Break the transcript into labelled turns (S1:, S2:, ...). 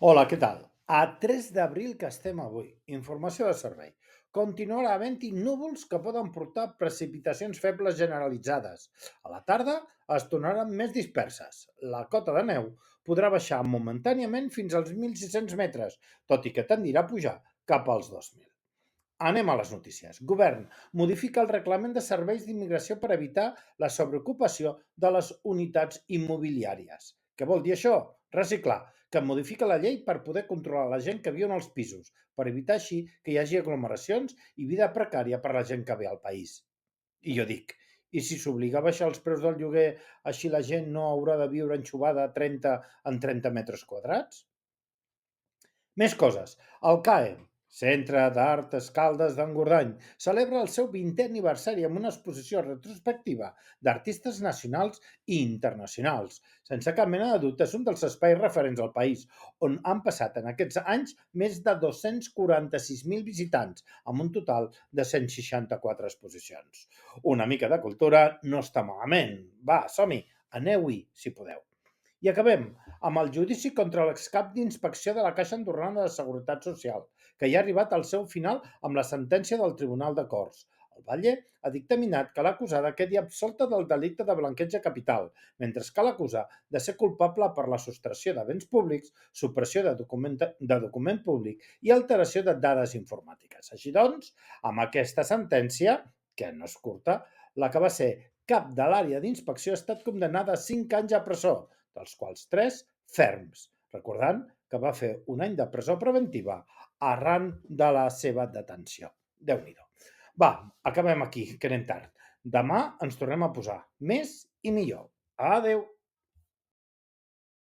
S1: Hola, què tal? A 3 d'abril que estem avui. Informació de servei. Continuarà havent-hi núvols que poden portar precipitacions febles generalitzades. A la tarda es tornaran més disperses. La cota de neu podrà baixar momentàniament fins als 1.600 metres, tot i que tendirà a pujar cap als 2.000. Anem a les notícies. Govern modifica el reglament de serveis d'immigració per evitar la sobreocupació de les unitats immobiliàries. Què vol dir això? Reciclar, que modifica la llei per poder controlar la gent que viu en els pisos, per evitar així que hi hagi aglomeracions i vida precària per a la gent que ve al país. I jo dic, i si s'obliga a baixar els preus del lloguer, així la gent no haurà de viure enxubada a 30 en 30 metres quadrats? Més coses. El CAE, Centre d'Art Escaldes d'Engordany, celebra el seu 20è aniversari amb una exposició retrospectiva d'artistes nacionals i internacionals. Sense cap mena de dubte, és un dels espais referents al país, on han passat en aquests anys més de 246.000 visitants, amb un total de 164 exposicions. Una mica de cultura no està malament. Va, som-hi, aneu-hi, si podeu. I acabem amb el judici contra l'excap d'inspecció de la Caixa Andorrana de Seguretat Social, que ja ha arribat al seu final amb la sentència del Tribunal de Corts. El Batlle ha dictaminat que l'acusada quedi absolta del delicte de blanqueig de capital, mentre que l'acusa de ser culpable per la sostracció de béns públics, supressió de document públic i alteració de dades informàtiques. Així doncs, amb aquesta sentència, que no és curta, la que va ser cap de l'àrea d'inspecció ha estat condemnada a 5 anys a presó, dels quals 3 ferms, recordant que va fer un any de presó preventiva arran de la seva detenció. Déu-n'hi-do. Va, acabem aquí, que anem tard. Demà ens tornem a posar més i millor. Adeu.